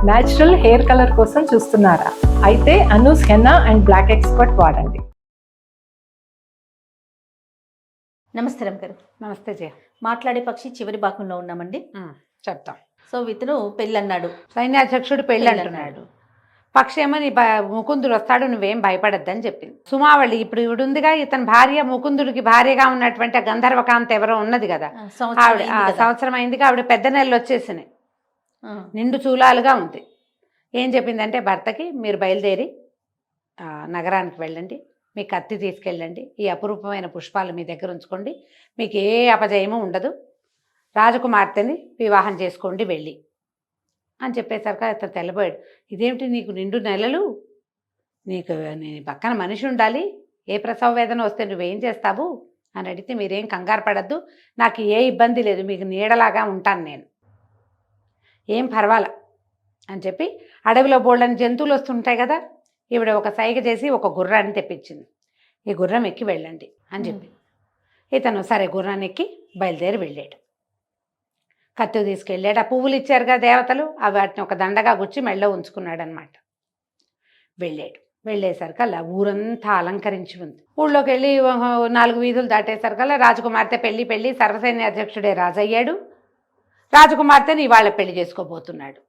Natural hair colour కోసం చూస్తున్నారా? అయితే Anoos henna and black expert వాడండి. నమస్తే రమ్ గారు. నమస్తే జయ. మాట్లాడే పక్షి చివరి భాగంలో ఉన్నామండి. చెప్తాం. సో ఇతను పెళ్ళి అన్నాడు, సైన్యాధ్యక్షుడు పెళ్ళి అంటున్నాడు. పక్షి ఏమో నీ ముకుందుడు వస్తాడు, నువ్వేం భయపడద్దని చెప్పింది. సుమావళి ఇప్పుడు ఉందిగా, ఇతని భార్య ముకుందుడికి భార్యగా ఉన్నటువంటి ఆ గంధర్వకాంత ఎవరో ఉన్నది కదా, ఆవిడ సంవత్సరం అయిందిగా, ఆవిడ పెద్ద నెలలు వచ్చేసినాయి, నిండు చూలాలుగా ఉంది. ఏం చెప్పిందంటే భర్తకి, మీరు బయలుదేరి నగరానికి వెళ్ళండి, మీ కత్తి తీసుకెళ్ళండి, ఈ అపురూపమైన పుష్పాలు మీ దగ్గర ఉంచుకోండి, మీకు ఏ అపజయము ఉండదు, రాజకుమార్తెని వివాహం చేసుకోండి వెళ్ళి అని చెప్పేసరికి అతను తెల్లబోయాడు. ఇదేమిటి, నీకు నిండు నెలలు, నీకు నీ పక్కన మనిషి ఉండాలి, ఏ ప్రసవ వేదన వస్తే నువ్వేం చేస్తావు అని అడిగితే, మీరేం కంగారు పడద్దు, నాకు ఏ ఇబ్బంది లేదు, మీకు నీడలాగా ఉంటాను నేను, ఏం పర్వాలా అని చెప్పి, అడవిలో బోల్డని జంతువులు వస్తుంటాయి కదా, ఈవిడ ఒక సైగ చేసి ఒక గుర్రాన్ని తెప్పించింది, ఈ గుర్రం ఎక్కి వెళ్ళండి అని చెప్పి. ఇతను సరే గుర్రాన్ని ఎక్కి బయలుదేరి వెళ్ళాడు. కత్తి తీసుకెళ్ళాడు. ఆ పువ్వులు ఇచ్చారుగా దేవతలు, అవి వాటిని ఒక దండగా గుచ్చి మెళ్ళో ఉంచుకున్నాడు అనమాట. వెళ్ళాడు. వెళ్ళేసరికల్లా ఊరంతా అలంకరించి ఉంది. ఊళ్ళోకి వెళ్ళి 4 వీధులు దాటేసరికల్లా రాజకుమార్తె పెళ్ళి సర్వసైన్య అధ్యక్షుడే రాజయ్యాడు. రాజకుమార్తెని ఇవాళ పెళ్లి చేసుకోబోతున్నాడు.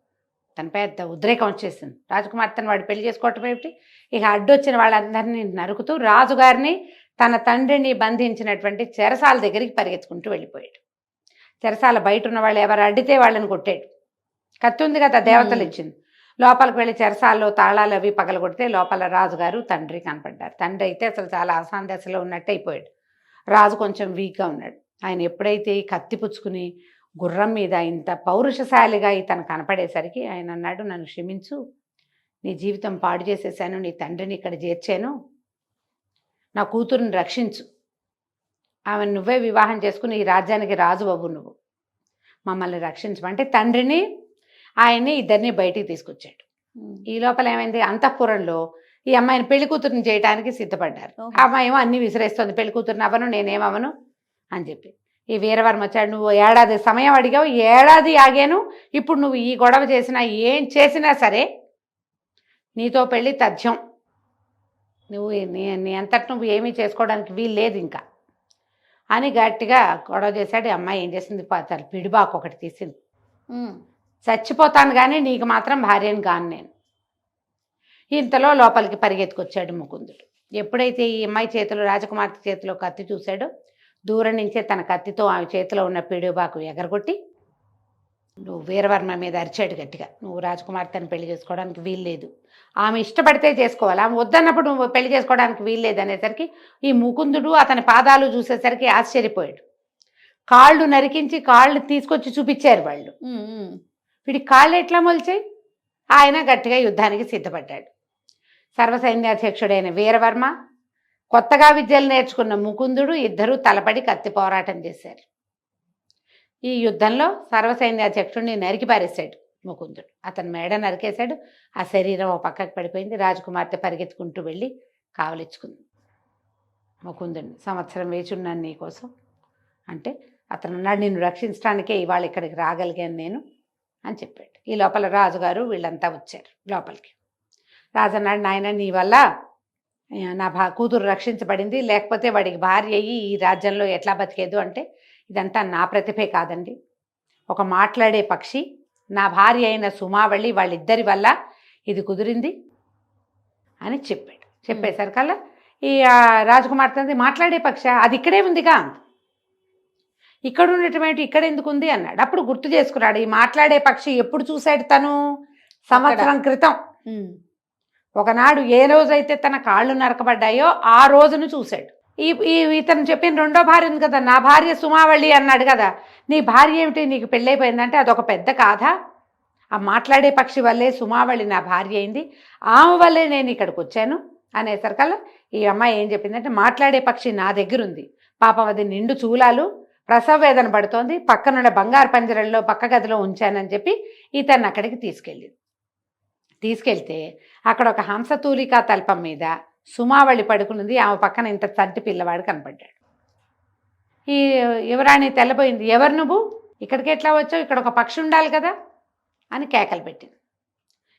తన పెద్ద ఉద్రేకం వచ్చేసింది. రాజకుమార్తెను వాడు పెళ్లి చేసుకోవటం ఏమిటి, ఇక అడ్డొచ్చిన వాళ్ళందరినీ నరుకుతూ రాజుగారిని, తన తండ్రిని బంధించినటువంటి చెరసాల దగ్గరికి పరిగెత్తుకుంటూ వెళ్ళిపోయాడు. చెరసాల బయట ఉన్న వాళ్ళు ఎవరు అడ్డితే వాళ్ళని కొట్టాడు. కత్తి ఉంది కదా దేవతలు ఇచ్చింది. లోపలికి వెళ్ళి చెరసాల్లో తాళాలు అవి పగలగొడితే లోపల రాజుగారు తండ్రి కనపడ్డారు. తండ్రి అయితే అసలు చాలా అసాందశలో ఉన్నట్టు అయిపోయాడు. రాజు కొంచెం వీక్గా ఉన్నాడు. ఆయన ఎప్పుడైతే ఈ కత్తి పుచ్చుకుని గుర్రం మీద ఇంత పౌరుషశాలిగా ఇతను కనపడేసరికి ఆయన అన్నాడు, నన్ను క్షమించు, నీ జీవితం పాడు చేసేసాను, నీ తండ్రిని ఇక్కడ చేర్చాను, నా కూతురుని రక్షించు, ఆమెను నువ్వే వివాహం చేసుకుని ఈ రాజ్యానికి రాజు అవ్వు, నువ్వు మమ్మల్ని రక్షించమంటే తండ్రిని ఆయన్ని ఇద్దరిని బయటికి తీసుకొచ్చాడు. ఈ లోపల ఏమైంది, అంతఃపురంలో ఈ అమ్మాయిని పెళ్లి కూతురుని చేయడానికి సిద్ధపడ్డారు. ఆ అమ్మాయి ఏమో అన్నీ విసిరేస్తుంది, పెళ్లి కూతురుని అవ్వను, నేనేమవను అని చెప్పి. ఈ వీరవర్మ వచ్చాడు, నువ్వు ఏడాది సమయం అడిగావు, ఏడాది ఆగాను, ఇప్పుడు నువ్వు ఈ గొడవ చేసినా ఏం చేసినా సరే నీతో పెళ్ళి తథ్యం, నువ్వు నీ అంతటి నువ్వు ఏమీ చేసుకోవడానికి వీలు లేదు ఇంకా అని గట్టిగా గొడవ చేశాడు. అమ్మాయి ఏం చేసింది, పిడిబాకు ఒకటి తీసింది, చచ్చిపోతాను కానీ నీకు మాత్రం భార్యను కాను నేను. ఇంతలో లోపలికి పరిగెత్తుకొచ్చాడు ముకుందుడు. ఎప్పుడైతే ఈ అమ్మాయి చేతిలో, రాజకుమార్తె చేతిలో కత్తి చూశాడో, దూరం నుంచే తన కత్తితో ఆమె చేతిలో ఉన్న పిడిబాకు ఎగరగొట్టి నువ్వు వీరవర్మ మీద అరిచాడు గట్టిగా, నువ్వు రాజకుమార్తెను పెళ్లి చేసుకోవడానికి వీల్లేదు, ఆమె ఇష్టపడితే చేసుకోవాలి, ఆమె వద్దన్నప్పుడు నువ్వు పెళ్లి చేసుకోవడానికి వీల్లేదు అనేసరికి ఈ ముకుందుడు అతని పాదాలు చూసేసరికి ఆశ్చర్యపోయాడు. కాళ్ళు నరికించి కాళ్ళు తీసుకొచ్చి చూపించారు వాళ్ళు. వీడి కాళ్ళు ఎట్లా మొలిచాయి? ఆయన గట్టిగా యుద్ధానికి సిద్ధపడ్డాడు. సర్వసైన్యాధ్యక్షుడైన వీరవర్మ, కొత్తగా విద్యలు నేర్చుకున్న ముకుందుడు ఇద్దరూ తలపడి కత్తి పోరాటం చేశారు. ఈ యుద్ధంలో సర్వసైన్యాధ్యక్షుడిని నరికి పారేశాడు ముకుందుడు. అతని మెడ నరికేశాడు. ఆ శరీరం ఒక పక్కకు పడిపోయింది. రాజకుమార్తె పరిగెత్తుకుంటూ వెళ్ళి కావలిచ్చుకుంది ముకుందుడిని. సంవత్సరం వేచున్నాను నీకోసం అంటే, అతను అన్నాడు, నిన్ను రక్షించడానికే ఇవాళ ఇక్కడికి రాగలిగాను నేను అని చెప్పాడు. ఈ లోపల రాజుగారు వీళ్ళంతా వచ్చారు లోపలికి. రాజు అన్నాడు, నాయన నీ వల్ల నా కూతురు రక్షించబడింది, లేకపోతే వాడికి భార్య అయ్యి ఈ రాజ్యంలో ఎట్లా బతికేదు అంటే, ఇదంతా నా ప్రతిభే కాదండి, ఒక మాట్లాడే పక్షి నా భార్య అయిన సుమావళి వాళ్ళిద్దరి వల్ల ఇది కుదిరింది అని చెప్పాడు. చెప్పేసరికల్లా ఈ రాజకుమార్తె, మాట్లాడే పక్షి అది ఇక్కడే ఉందిగా, ఇక్కడ ఉండటమేంటి, ఇక్కడ ఎందుకు ఉంది అన్నాడు. అప్పుడు గుర్తు చేసుకున్నాడు, ఈ మాట్లాడే పక్షి ఎప్పుడు చూశాడు తను, సంవత్సరం క్రితం ఒకనాడు ఏ రోజైతే తన కాళ్ళు నరకబడ్డాయో ఆ రోజును చూశాడు. ఇతను చెప్పిన రెండో భార్య ఉంది కదా, నా భార్య సుమావళి అన్నాడు కదా, నీ భార్య ఏమిటి, నీకు పెళ్ళైపోయిందంటే అదొక పెద్ద గాథ, ఆ మాట్లాడే పక్షి వల్లే సుమావళి నా భార్య అయింది, ఆమె వల్లే నేను ఇక్కడికి వచ్చాను అనేసరికల్లా ఈ అమ్మాయి ఏం చెప్పిందంటే, మాట్లాడే పక్షి నా దగ్గర ఉంది, పాపం అది నిండు చూలాలు, ప్రసవ వేదన పడుతోంది, పక్కనున్న బంగారు పంజరంలో పక్క గదిలో ఉంచానని చెప్పి ఇతన్ని అక్కడికి తీసుకెళ్తే అక్కడ ఒక హంసతూలికా తల్పం మీద సుమావళి పడుకున్నది, ఆమె పక్కన ఇంత చంటి పిల్లవాడు కనపడ్డాడు. ఈ యువరాణి తెల్లబోయింది, ఎవరు నువ్వు, ఇక్కడికి ఎట్లా వచ్చావు, ఇక్కడ ఒక పక్షి ఉండాలి కదా అని కేకలు పెట్టింది.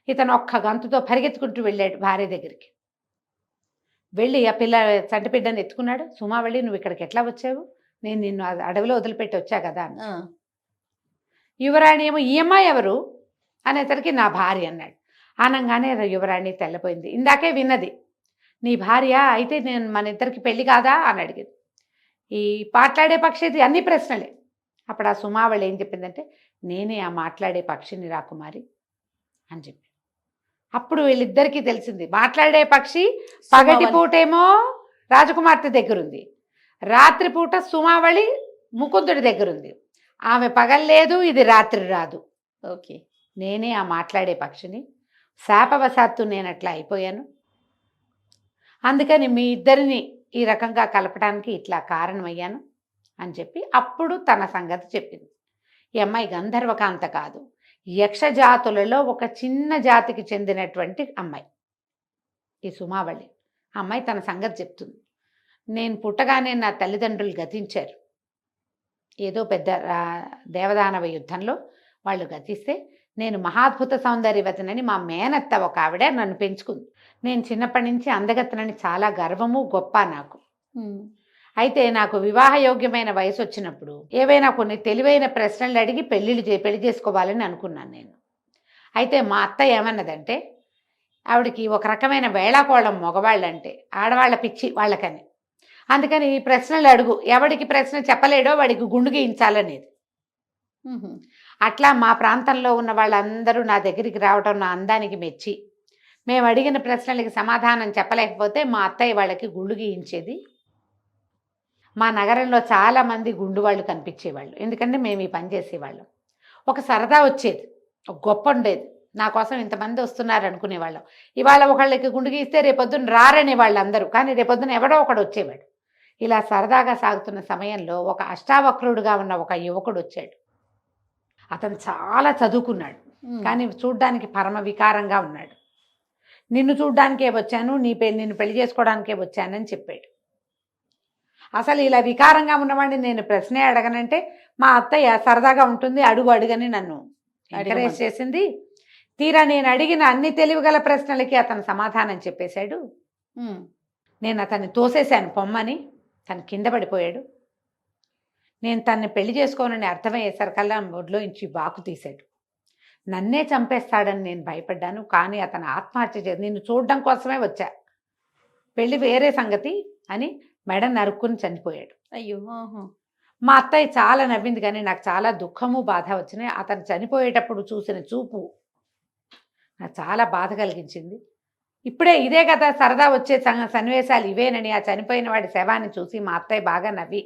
ఇతను ఒక్క గంతుతో పరిగెత్తుకుంటూ వెళ్ళాడు భార్య దగ్గరికి. వెళ్ళి ఆ చంటి బిడ్డని ఎత్తుకున్నాడు. సుమావళి, నువ్వు ఇక్కడికి ఎట్లా వచ్చావు? నేను నిన్ను అడవిలో వదిలిపెట్టి వచ్చా కదా అని. యువరాణి ఏమో, ఈ అమ్మాయి ఎవరు అనేసరికి నా భార్య అన్నాడు. అనగానే యువరాణి తెల్లపోయింది. ఇందాకే విన్నది, నీ భార్య అయితే నేను మన ఇద్దరికి పెళ్లి కాదా అని అడిగింది. ఈ మాట్లాడే పక్షిది అన్ని ప్రశ్నలే. అప్పుడు ఆ సుమావళి ఏం చెప్పిందంటే, నేనే ఆ మాట్లాడే పక్షిని రాకుమారి అని చెప్పి. అప్పుడు వీళ్ళిద్దరికీ తెలిసింది, మాట్లాడే పక్షి పగటిపూటేమో రాజకుమార్తె దగ్గరుంది, రాత్రిపూట సుమావళి ముకుందుడి దగ్గరుంది. ఆమె పగల్లేదు, ఇది రాత్రి రాదు. ఓకే, నేనే ఆ మాట్లాడే పక్షిని. శాపవశాత్తు నేను అట్లా అయిపోయాను. అందుకని మీ ఇద్దరిని ఈ రకంగా కలపడానికి ఇట్లా కారణమయ్యాను అని చెప్పి అప్పుడు తన సంగతి చెప్పింది. ఈ అమ్మాయి గంధర్వకాంత కాదు, యక్షజాతులలో ఒక చిన్న జాతికి చెందినటువంటి అమ్మాయి ఈ సుమావళి. అమ్మాయి తన సంగతి చెప్తుంది. నేను పుట్టగానే నా తల్లిదండ్రులు గతించారు. ఏదో పెద్ద దేవదానవ యుద్ధంలో వాళ్ళు గతిస్తే నేను మహాద్భుత సౌందర్యవతనని మా మేనత్త ఒక ఆవిడ నన్ను పెంచుకుంది. నేను చిన్నప్పటి నుంచి అందగత్తనని చాలా గర్వము గొప్ప నాకు. అయితే నాకు వివాహయోగ్యమైన వయసు వచ్చినప్పుడు ఏవైనా కొన్ని తెలివైన ప్రశ్నలు అడిగి పెళ్లి చేసుకోవాలని అనుకున్నాను నేను. అయితే మా అత్త ఏమన్నదంటే, ఆవిడకి ఒక రకమైన వేళాకోళం మగవాళ్ళంటే, ఆడవాళ్ళ పిచ్చి వాళ్ళకని. అందుకని ఈ ప్రశ్నలు అడుగు, ఎవడికి ప్రశ్న చెప్పలేడో వాడికి గుండు గీయించాలనేది. అట్లా మా ప్రాంతంలో ఉన్న వాళ్ళందరూ నా దగ్గరికి రావడం నా అందానికి మెచ్చి, మేము అడిగిన ప్రశ్నలకి సమాధానం చెప్పలేకపోతే మా అత్తయ్య వాళ్ళకి గుండు గీయించేది. మా నగరంలో చాలామంది గుండు వాళ్ళు కనిపించేవాళ్ళు, ఎందుకంటే మేము ఈ పని చేసేవాళ్ళం. ఒక సరదా వచ్చేది, ఒక గొప్ప ఉండేది. నా కోసం ఇంతమంది వస్తున్నారు అనుకునేవాళ్ళం. ఇవాళ ఒకళ్ళకి గుండు గీస్తే రేపొద్దున రారనే వాళ్ళు అందరూ, కానీ రేపొద్దున ఎవడో ఒకడు వచ్చేవాడు. ఇలా సరదాగా సాగుతున్న సమయంలో ఒక అష్టావక్రుడుగా ఉన్న ఒక యువకుడు వచ్చాడు. అతను చాలా చదువుకున్నాడు, కానీ చూడ్డానికి పరమ వికారంగా ఉన్నాడు. నిన్ను చూడ్డానికే వచ్చాను, నిన్ను పెళ్లి చేసుకోవడానికే వచ్చానని చెప్పాడు. అసలు ఇలా వికారంగా ఉన్నవాడిని నేను ప్రశ్నే అడగనంటే మా అత్తయ్య సరదాగా ఉంటుంది, అడుగని నన్ను ఎంకరేజ్ చేసింది. తీరా నేను అడిగిన అన్ని తెలివిగల ప్రశ్నలకి అతను సమాధానం చెప్పేశాడు. నేను అతన్ని తోసేశాను పొమ్మని. తను కింద పడిపోయాడు. నేను తన్ని పెళ్లి చేసుకోనని అర్థమయ్యేసరికల్లా ఒడ్లో నుంచి బాకు తీశాడు. నన్నే చంపేస్తాడని నేను భయపడ్డాను, కానీ అతను ఆత్మహత్య నిన్ను చూడడం కోసమే వచ్చా, పెళ్లి వేరే సంగతి అని మెడ నరుక్కుని చనిపోయాడు. అయ్యో. మా అత్తయ్య చాలా నవ్వింది, కానీ నాకు చాలా దుఃఖము బాధ వచ్చినాయి. అతను చనిపోయేటప్పుడు చూసిన చూపు నాకు చాలా బాధ కలిగించింది. ఇప్పుడే ఇదే కదా సరదా వచ్చే సన్నివేశాలు ఇవేనని ఆ చనిపోయిన వాడి శవాన్ని చూసి మా అత్తయ్య బాగా నవ్వి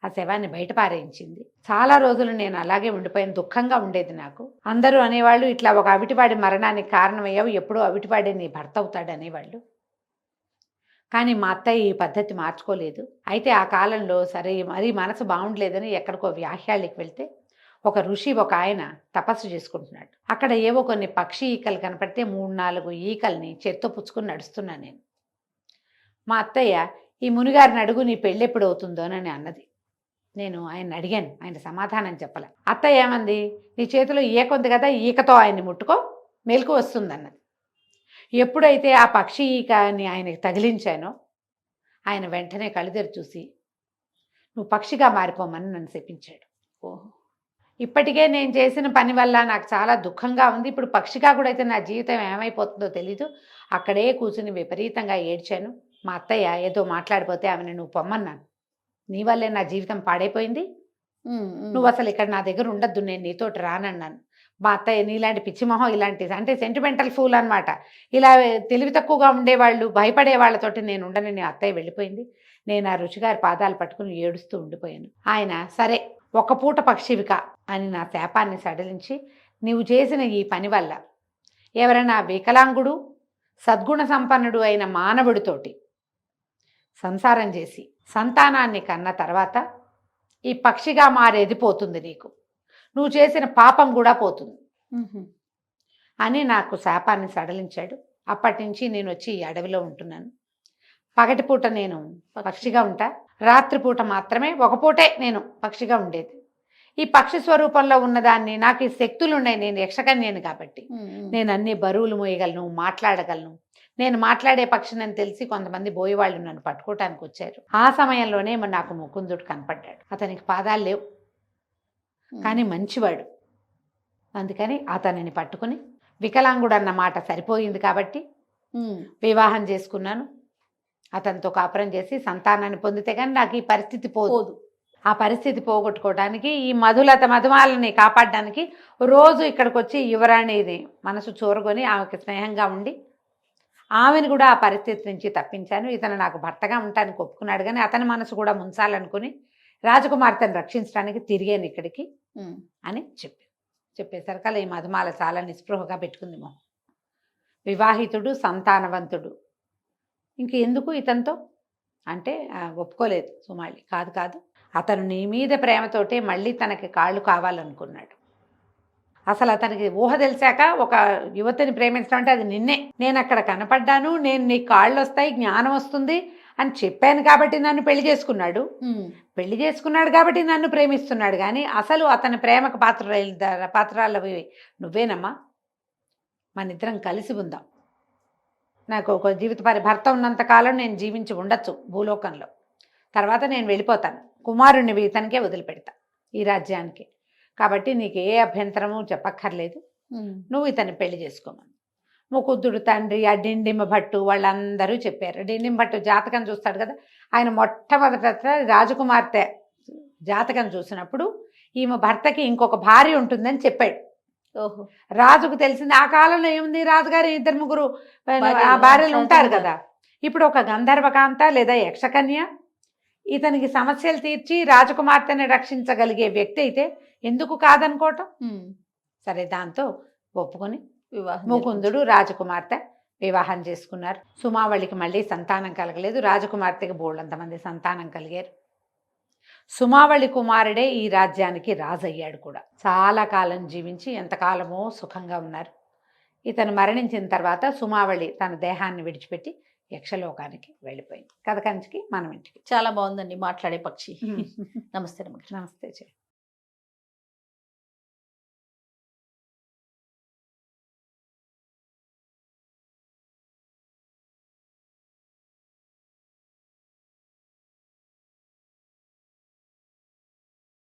ఆ శవాన్ని బయట పారేయించింది. చాలా రోజులు నేను అలాగే ఉండిపోయిన, దుఃఖంగా ఉండేది నాకు. అందరూ అనేవాళ్ళు, ఇట్లా ఒక అవిటివాడి మరణానికి కారణమయ్యావు, ఎప్పుడూ అవిటివాడే నీ భర్త అవుతాడు అనేవాళ్ళు. కానీ మా అత్తయ్య ఈ పద్ధతి మార్చుకోలేదు. అయితే ఆ కాలంలో సరే మరీ మనసు బాగుండలేదని ఎక్కడికో వ్యాహ్యాళ్ళకి వెళ్తే ఒక ఋషి ఒక ఆయన తపస్సు చేసుకుంటున్నాడు. అక్కడ ఏవో కొన్ని పక్షి ఈకలు కనపడితే 3-4 ఈకల్ని చేత్తో పుచ్చుకుని నడుస్తున్నా నేను. మా అత్తయ్య, ఈ మునిగారిని అడుగు, నీ పెళ్ళి ఎప్పుడు అవుతుందోనని అన్నది. నేను ఆయన అడిగాను, ఆయన సమాధానం చెప్పలే. అత్తయ్య ఏమంది, నీ చేతిలో ఈక ఉంది కదా, ఈకతో ఆయన్ని ముట్టుకో, మెలకు వస్తుందన్నది. ఎప్పుడైతే ఆ పక్షి ఈకని ఆయనకి తగిలించానో ఆయన వెంటనే కళ్ళెదరు చూసి నువ్వు పక్షిగా మారిపోమని నన్ను శపించాడు. ఓహో, ఇప్పటికే నేను చేసిన పని వల్ల నాకు చాలా దుఃఖంగా ఉంది, ఇప్పుడు పక్షిగా కూడా అయితే నా జీవితం ఏమైపోతుందో తెలీదు. అక్కడే కూర్చుని విపరీతంగా ఏడ్చాను. మా అత్తయ్య ఏదో మాట్లాడిపోతే ఆమెను నువ్వు పొమ్మన్నాను, నీ వల్లే నా జీవితం పాడైపోయింది, నువ్వు అసలు ఇక్కడ నా దగ్గర ఉండద్దు, నేను నీతోటి రానన్నాను. మా అత్తయ్య, నీలాంటి పిచ్చిమొహం, ఇలాంటి అంటే సెంటిమెంటల్ ఫూల్ అనమాట, ఇలా తెలివి తక్కువగా ఉండేవాళ్ళు భయపడే వాళ్ళతోటి నేను ఉండనని అత్తయ్య వెళ్ళిపోయింది. నేను ఆ రుచిగారి పాదాలు పట్టుకుని ఏడుస్తూ ఉండిపోయాను. ఆయన, సరే ఒక పూట పక్షివిక అని నా శాపాన్ని సడలించి, నీవు చేసిన ఈ పని వల్ల ఎవరైనా వికలాంగుడు సద్గుణ సంపన్నుడు అయిన మానవుడితోటి సంసారం చేసి సంతానాన్ని కన్న తర్వాత ఈ పక్షిగా మారేది పోతుంది, నీకు నువ్వు చేసిన పాపం కూడా పోతుంది అని నాకు శాపాన్ని సడలించాడు. అప్పటి నుంచి నేను వచ్చి ఈ అడవిలో ఉంటున్నాను. పగటిపూట నేను పక్షిగా ఉంటా, రాత్రిపూట మాత్రమే, ఒక పూటే నేను పక్షిగా ఉండేది. ఈ పక్షి స్వరూపంలో ఉన్నదాన్ని, నాకు ఈ శక్తులు ఉన్నాయి, నేను యక్షకన్యను కాబట్టి నేను అన్ని బరువులు మోయగలను, మాట్లాడగలను. నేను మాట్లాడే పక్షినని తెలిసి కొంతమంది బోయేవాళ్ళు నన్ను పట్టుకోవటానికి వచ్చారు. ఆ సమయంలోనే నాకు ముకుందుడు కనపడ్డాడు. అతనికి పాదాలు లేవు, కానీ మంచివాడు. అందుకని అతనిని పట్టుకుని, వికలాంగుడు అన్న మాట సరిపోయింది కాబట్టి వివాహం చేసుకున్నాను. అతనితో కాపురం చేసి సంతానాన్ని పొందితే కానీ నాకు ఈ పరిస్థితి పోదు. ఆ పరిస్థితి పోగొట్టుకోవడానికి, ఈ మధుమాలని కాపాడడానికి రోజు ఇక్కడికి వచ్చి యువరాణిని మనసు చూరగొని ఆమెకి స్నేహంగా ఉండి ఆమెను కూడా ఆ పరిస్థితి నుంచి తప్పించాను. ఇతను నాకు భర్తగా ఉండటానికి ఒప్పుకున్నాడు, కానీ అతని మనసు కూడా ముంచాలనుకుని రాజకుమార్తెను రక్షించడానికి తిరిగాను ఇక్కడికి అని చెప్పేసరికల్లా ఈ మధుమాల చాలా నిస్పృహగా పెట్టుకుంది మొహం. వివాహితుడు, సంతానవంతుడు, ఇంక ఎందుకు ఇతనితో అంటే ఒప్పుకోలేదు సుమాళి. కాదు, అతను నీ మీద ప్రేమతోటే మళ్ళీ తనకి కాళ్ళు కావాలనుకున్నాడు. అసలు అతనికి ఊహ తెలిసాక ఒక యువతిని ప్రేమించడం అంటే అది నిన్నే. నేను అక్కడ కనపడ్డాను, నేను నీ కాళ్ళు వస్తాయి, జ్ఞానం వస్తుంది అని చెప్పాను కాబట్టి నన్ను పెళ్లి చేసుకున్నాడు కాబట్టి నన్ను ప్రేమిస్తున్నాడు. కానీ అసలు అతని ప్రేమకు పాత్రలవి నువ్వేనమ్మా. మన ఇద్దరం కలిసి ఉందాం. నాకు ఒక భర్త ఉన్నంతకాలం నేను జీవించి ఉండొచ్చు భూలోకంలో. తర్వాత నేను వెళ్ళిపోతాను, కుమారుణ్ణి ఇతనికే వదిలిపెడతా ఈ రాజ్యానికి. కాబట్టి నీకు ఏ అభ్యంతరము చెప్పక్కర్లేదు, నువ్వు ఇతన్ని పెళ్లి చేసుకోమని ముకుందుడు తండ్రి, ఆ డిండిమ భట్టు వాళ్ళందరూ చెప్పారు. డిండిమ భట్టు జాతకం చూస్తాడు కదా, ఆయన మొట్టమొదట రాజకుమార్తె జాతకం చూసినప్పుడు ఈమె భర్తకి ఇంకొక భార్య ఉంటుందని చెప్పాడు. ఓహో. రాజుకు తెలిసింది. ఆ కాలంలో ఏముంది, రాజుగారి 2-3 భార్యలు ఉంటారు కదా. ఇప్పుడు ఒక గంధర్వకాంత లేదా యక్షకన్య ఇతనికి సమస్యలు తీర్చి రాజకుమార్తెని రక్షించగలిగే వ్యక్తి అయితే ఎందుకు కాదనుకోవటం. సరే, దాంతో ఒప్పుకొని ముకుందుడు రాజకుమార్తె వివాహం చేసుకున్నారు. సుమావళికి మళ్ళీ సంతానం కలగలేదు, రాజకుమార్తెకి బోళ్ళంతమంది సంతానం కలిగారు. సుమావళి కుమారుడే ఈ రాజ్యానికి రాజు అయ్యాడు కూడా. చాలా కాలం జీవించి ఎంతకాలమో సుఖంగా ఉన్నారు. ఇతను మరణించిన తర్వాత సుమావళి తన దేహాన్ని విడిచిపెట్టి యక్షలోకానికి వెళ్ళిపోయింది. కథ కంచికి మనం ఇంటికి. చాలా బాగుందండి మాట్లాడే పక్షి. నమస్తే. నమస్తే.